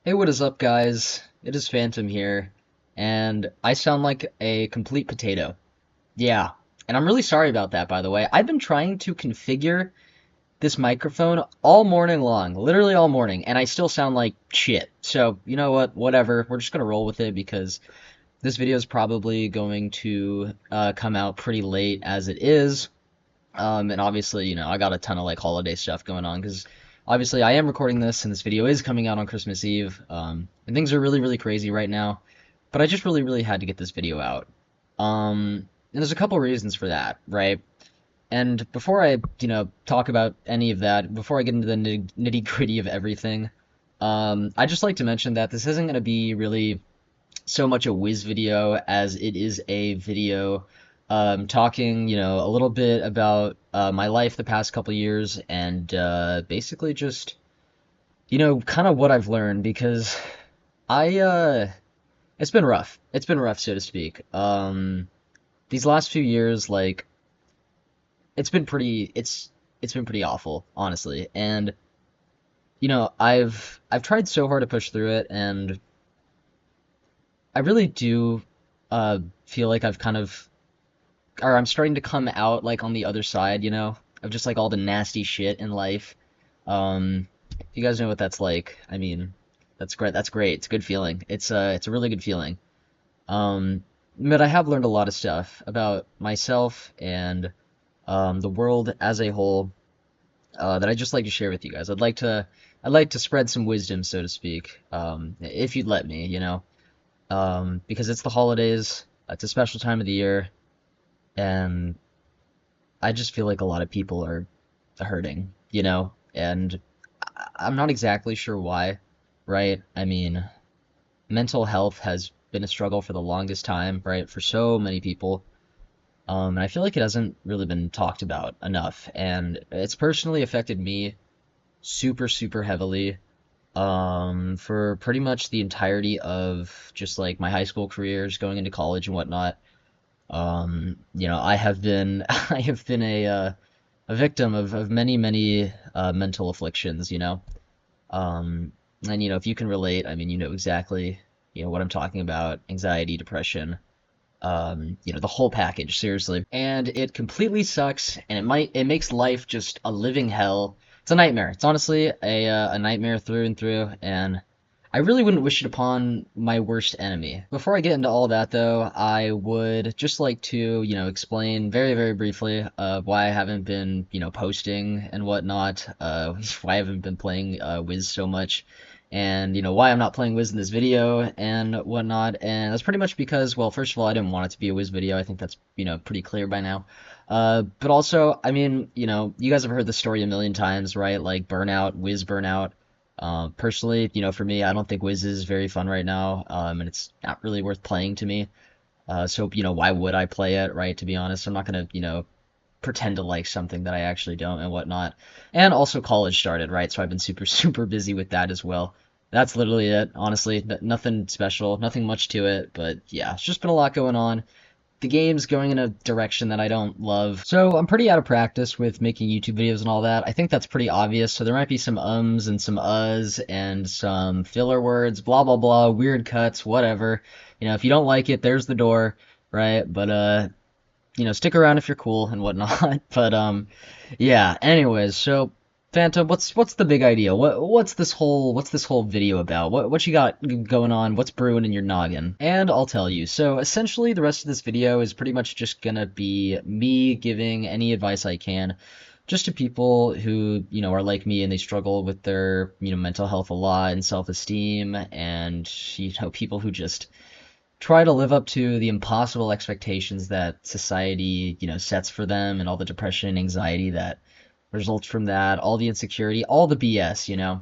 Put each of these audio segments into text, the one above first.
Hey, what is up, guys? It is Phantom here, and I sound like a complete potato. Yeah, and I'm really sorry about that, by the way. I've been trying to configure this microphone all morning long, literally all morning, and I still sound like shit. So, you know what? Whatever. We're just gonna roll with it because this video is probably going to come out pretty late as it is. And obviously, I got a ton of like holiday stuff going on because obviously I am recording this and this video is coming out on Christmas Eve. And things are really, really crazy right now. But I just really, really had to get this video out. And there's a couple reasons for that, right? And before I, talk about any of that, before I get into the nitty gritty of everything, I just like to mention that this isn't going to be really so much a whiz video as it is a video talking, a little bit about my life the past couple years and basically just, kind of what I've learned because it's been rough. It's been rough, so to speak. These last few years, like, it's been pretty awful, honestly. And, I've tried so hard to push through it, and I really do feel like I've kind of or I'm starting to come out like on the other side, of just like all the nasty shit in life. If you guys know what that's like, I mean, that's great. That's great. It's a good feeling. It's a really good feeling. Um, but I have learned a lot of stuff about myself and the world as a whole that I'd just like to share with you guys. I'd like to spread some wisdom, so to speak, if you'd let me, because it's the holidays. It's a special time of the year, and I just feel like a lot of people are hurting, and I'm not exactly sure why, right? I mean, mental health has been a struggle for the longest time, right, for so many people. And I feel like it hasn't really been talked about enough, and it's personally affected me super, super heavily, for pretty much the entirety of just like my high school careers, going into college and whatnot. I have been I have been a victim of many, many mental afflictions, and if you can relate, I mean, you know exactly, what I'm talking about: anxiety, depression, the whole package, seriously. And it completely sucks, and it makes life just a living hell. It's a nightmare. It's honestly a nightmare through and through, and I really wouldn't wish it upon my worst enemy. Before I get into all that, though, I would just like to, explain very, very briefly why I haven't been, posting and whatnot, why I haven't been playing Wiz so much, and, why I'm not playing Wiz in this video and whatnot. And that's pretty much because, well, first of all, I didn't want it to be a Wiz video. I think that's, pretty clear by now. But also, I mean, you guys have heard the story a million times, right? Like burnout, Wiz burnout. Personally, for me, I don't think Wiz is very fun right now, and it's not really worth playing to me. So, why would I play it, right? To be honest, I'm not gonna, pretend to like something that I actually don't and whatnot. And also college started, right? So I've been super, super busy with that as well. That's literally it, honestly. Nothing special, nothing much to it, but yeah, it's just been a lot going on. The game's going in a direction that I don't love. So I'm pretty out of practice with making YouTube videos and all that. I think that's pretty obvious. So there might be some ums and some uhs and some filler words, blah, blah, blah, weird cuts, whatever. If you don't like it, there's the door, right? But, stick around if you're cool and whatnot. But, yeah, anyways, so Phantom, what's the big idea? What's this whole video about? What you got going on? What's brewing in your noggin? And I'll tell you. So essentially, the rest of this video is pretty much just gonna be me giving any advice I can, just to people who are like me and they struggle with their mental health a lot and self-esteem, and people who just try to live up to the impossible expectations that society sets for them, and all the depression and anxiety that results from that, all the insecurity, all the BS.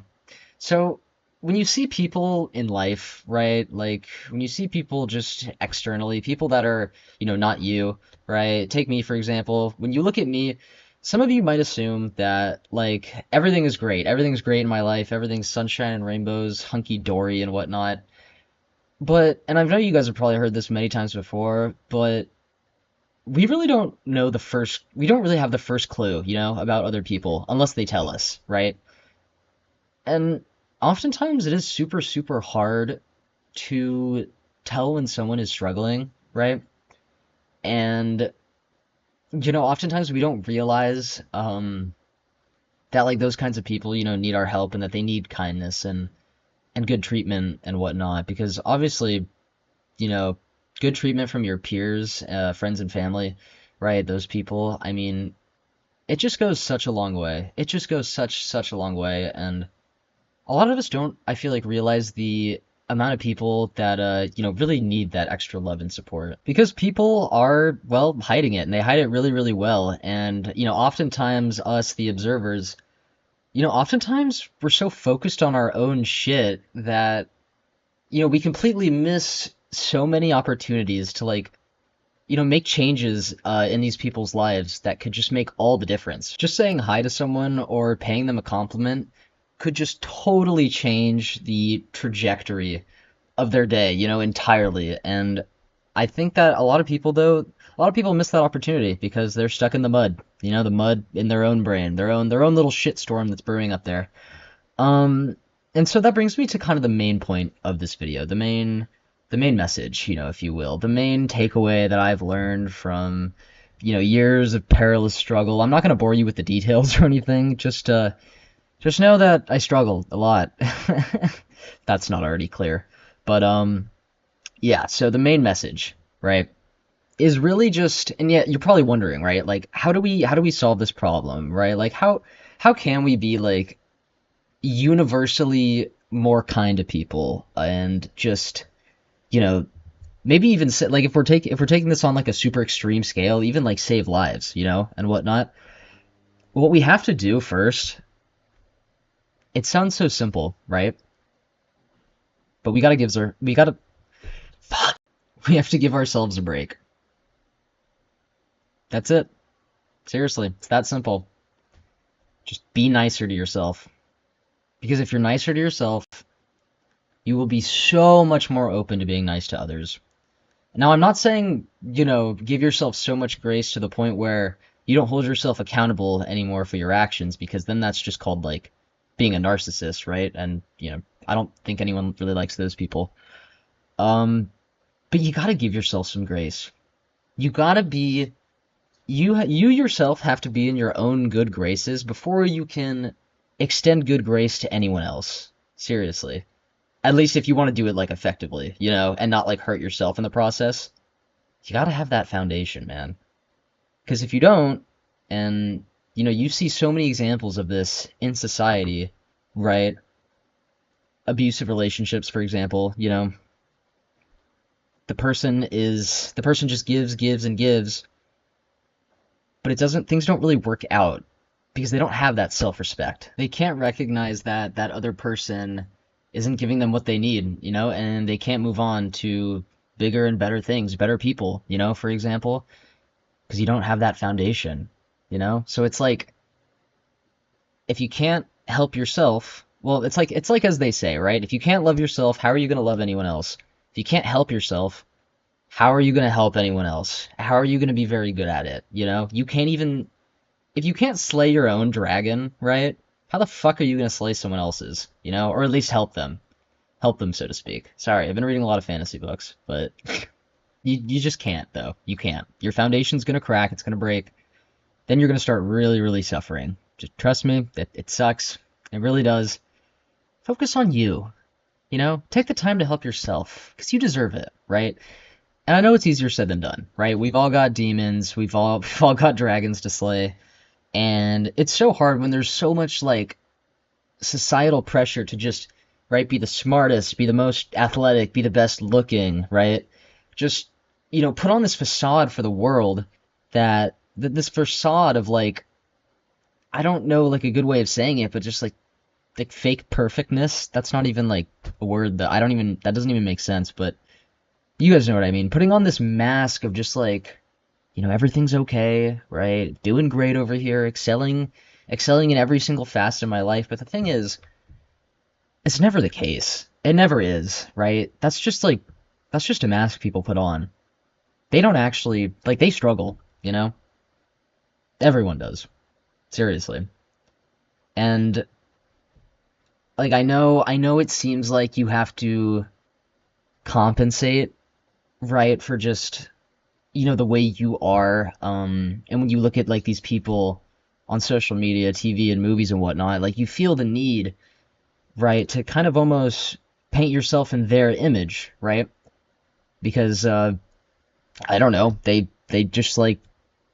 So when you see people in life, right, like when you see people just externally, people that are, not you, right? Take me, for example. When you look at me, some of you might assume that, like, everything's great in my life, everything's sunshine and rainbows, hunky-dory and whatnot. But, and I know you guys have probably heard this many times before, but we don't really have the first clue, about other people unless they tell us, right? And oftentimes it is super, super hard to tell when someone is struggling, right? And, oftentimes we don't realize that, like, those kinds of people, need our help and that they need kindness and good treatment and whatnot. Because obviously, you know, good treatment from your peers, friends and family, right? Those people, I mean, it just goes such a long way. It just goes such a long way. And a lot of us don't, I feel like, realize the amount of people that really need that extra love and support, because people are, well, hiding it, and they hide it really, really well. And oftentimes us, the observers, oftentimes we're so focused on our own shit that we completely miss so many opportunities to, like, make changes in these people's lives that could just make all the difference. Just saying hi to someone or paying them a compliment could just totally change the trajectory of their day, entirely. And I think that a lot of people miss that opportunity because they're stuck in the mud, the mud in their own brain, their own little shitstorm that's brewing up there. Um, and so that brings me to kind of the main point of this video, the main message, if you will, the main takeaway that I've learned from, years of perilous struggle. I'm not going to bore you with the details or anything. Just know that I struggled a lot. That's not already clear. But yeah, so the main message, right, is really just, and yet you're probably wondering, right? Like, how do we solve this problem, right? Like, how can we be, like, universally more kind to people, and just, you know, maybe even like, if we're taking this on, like, a super extreme scale, even, like, save lives, and whatnot. What we have to do first, it sounds so simple, right? But we have to give ourselves a break. That's it. Seriously, it's that simple. Just be nicer to yourself. Because if you're nicer to yourself, you will be so much more open to being nice to others. Now, I'm not saying, give yourself so much grace to the point where you don't hold yourself accountable anymore for your actions, because then that's just called, like, being a narcissist, right? And, I don't think anyone really likes those people. Um, but you gotta give yourself some grace. You gotta be, you yourself have to be in your own good graces before you can extend good grace to anyone else. Seriously. At least if you want to do it, like, effectively, and not, like, hurt yourself in the process. You gotta have that foundation, man. Because if you don't, and, you see so many examples of this in society, right? Abusive relationships, for example, the person just gives and gives, but things don't really work out because they don't have that self-respect. They can't recognize that that other person isn't giving them what they need, and they can't move on to bigger and better things, better people, for example, because you don't have that foundation, So it's like, if you can't help yourself, well, it's like as they say, right? If you can't love yourself, how are you going to love anyone else? If you can't help yourself, how are you going to help anyone else? How are you going to be very good at it? You can't even, if you can't slay your own dragon, right? How the fuck are you going to slay someone else's, or at least help them, so to speak. Sorry, I've been reading a lot of fantasy books, but you just can't, though. You can't. Your foundation's going to crack, it's going to break. Then you're going to start really, really suffering. Just trust me, it sucks. It really does. Focus on you. Take the time to help yourself, because you deserve it, right? And I know it's easier said than done, right? We've all got demons, we've all got dragons to slay, and it's so hard when there's so much, like, societal pressure to just, right, be the smartest, be the most athletic, be the best looking, right? Just, put on this facade for the world that this facade of, like, I don't know, like, a good way of saying it, but just, like fake perfectness. That's not even, like, a word that that doesn't even make sense, but you guys know what I mean. Putting on this mask of just, like, everything's okay, right? Doing great over here, excelling in every single facet of my life. But the thing is, it's never the case. It never is, right? That's just a mask people put on. They don't actually, like, they struggle, Everyone does. Seriously. And like I know it seems like you have to compensate, right, for just, the way you are. And when you look at like these people on social media, TV and movies and whatnot, like you feel the need, right, to kind of almost paint yourself in their image, right? Because I don't know, they just like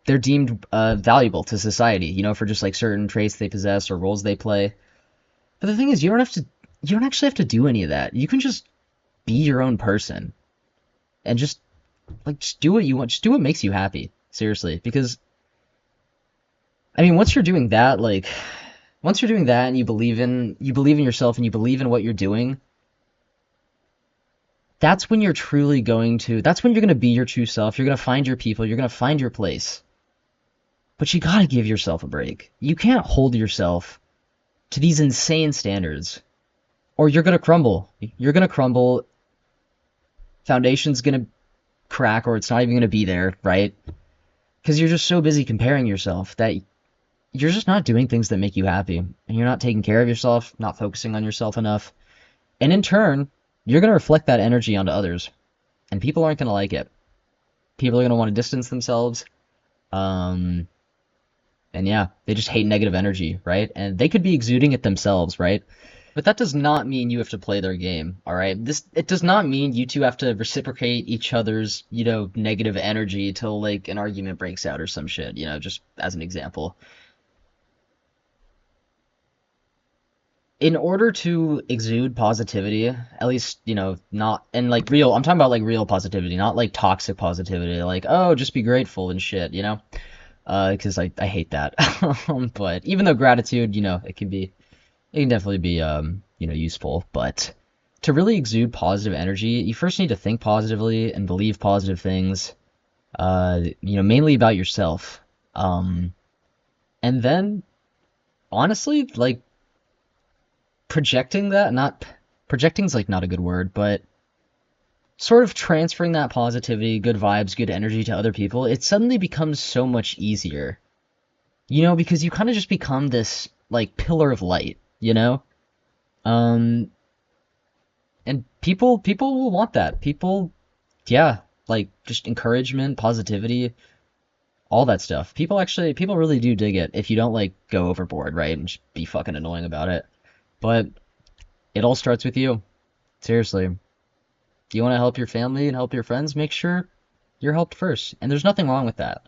they're deemed valuable to society, for just like certain traits they possess or roles they play. But the thing is, you don't actually have to do any of that. You can just be your own person and just do what you want. Just do what makes you happy. Seriously, because I mean, once you're doing that and you believe in yourself and you believe in what you're doing, that's when you're going to be your true self. You're going to find your people, you're going to find your place. But you got to give yourself a break. You can't hold yourself to these insane standards or you're going to crumble. You're going to crumble. Foundation's going to crack or it's not even going to be there, right? Because you're just so busy comparing yourself that you're just not doing things that make you happy. And you're not taking care of yourself, not focusing on yourself enough. And in turn, you're going to reflect that energy onto others. And people aren't going to like it. People are going to want to distance themselves. Um, and yeah, they just hate negative energy, right? And they could be exuding it themselves, right? But that does not mean you have to play their game, all right? It does not mean you two have to reciprocate each other's, negative energy till like an argument breaks out or some shit, just as an example. In order to exude positivity, at least, not, and like real, I'm talking about like real positivity, not like toxic positivity, like, oh, just be grateful and shit, because I hate that. But even though gratitude, it can definitely be, useful, but to really exude positive energy, you first need to think positively and believe positive things, mainly about yourself. Um, and then, honestly, like, projecting that, not projecting's like not a good word, but sort of transferring that positivity, good vibes, good energy to other people, it suddenly becomes so much easier. Because you kind of just become this like pillar of light, Um and people will want that. People, yeah, like just encouragement, positivity, all that stuff. People really do dig it if you don't like go overboard, right? And just be fucking annoying about it. But it all starts with you. Seriously. You want to help your family and help your friends? Make sure you're helped first. And there's nothing wrong with that.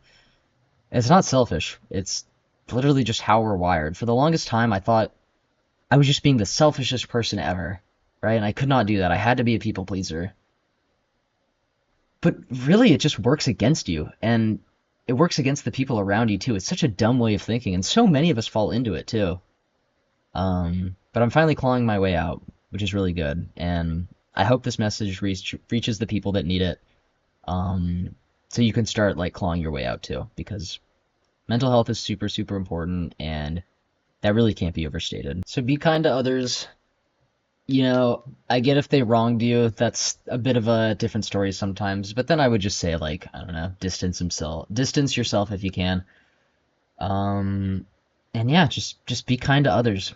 It's not selfish. It's literally just how we're wired. For the longest time, I thought I was just being the selfishest person ever, right? And I could not do that. I had to be a people pleaser. But really, it just works against you. And it works against the people around you, too. It's such a dumb way of thinking. And so many of us fall into it, too. But I'm finally clawing my way out, which is really good. And I hope this message reaches the people that need it. So you can start like clawing your way out too, because mental health is super, super important, and that really can't be overstated. So be kind to others. I get if they wronged you, that's a bit of a different story sometimes. But then I would just say like, I don't know, distance yourself if you can. Um, and yeah, just be kind to others.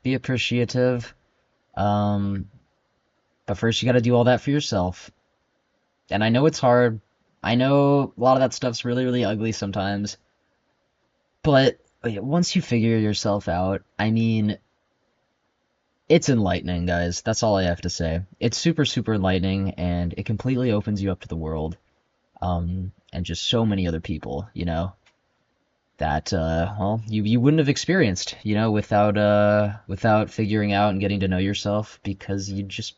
Be appreciative. Um, but first you got to do all that for yourself. And I know it's hard. I know a lot of that stuff's really, really ugly sometimes. But once you figure yourself out, I mean, it's enlightening, guys. That's all I have to say. It's super, super enlightening, and it completely opens you up to the world, and just so many other people, that well, you wouldn't have experienced, without figuring out and getting to know yourself, because you just,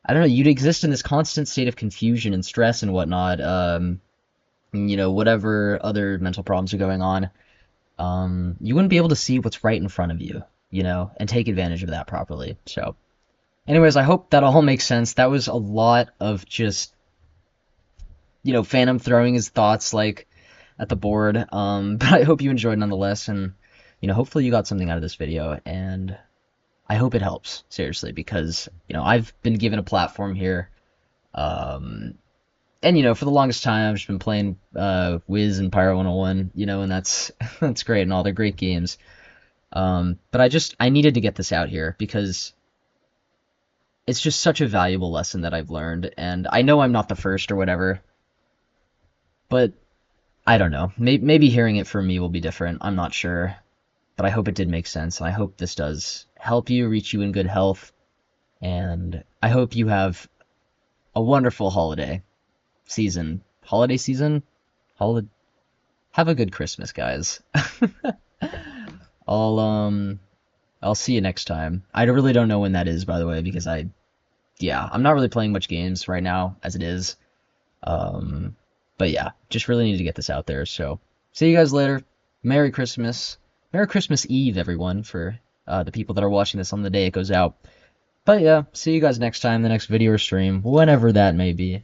I don't know, you'd exist in this constant state of confusion and stress and whatnot. Whatever other mental problems are going on, you wouldn't be able to see what's right in front of you, and take advantage of that properly. So, anyways, I hope that all makes sense. That was a lot of just, Phantom throwing his thoughts like at the board. But I hope you enjoyed nonetheless, and hopefully you got something out of this video, and I hope it helps, seriously, because I've been given a platform here. And for the longest time I've just been playing Wiz and Pyro 101, and that's that's great and all. They're great games. But I needed to get this out here because it's just such a valuable lesson that I've learned, and I know I'm not the first or whatever, but I don't know. Maybe hearing it from me will be different. I'm not sure, but I hope it did make sense, and I hope this does help you, reach you in good health, and I hope you have a wonderful holiday season, holiday. Have a good Christmas, guys. I'll um I'll see you next time. I really don't know when that is, by the way, because I'm not really playing much games right now as it is. Um, but yeah, just really need to get this out there. So see you guys later. Merry Christmas. Merry Christmas Eve, everyone, for the people that are watching this on the day it goes out. But yeah, see you guys next time, the next video or stream, whenever that may be.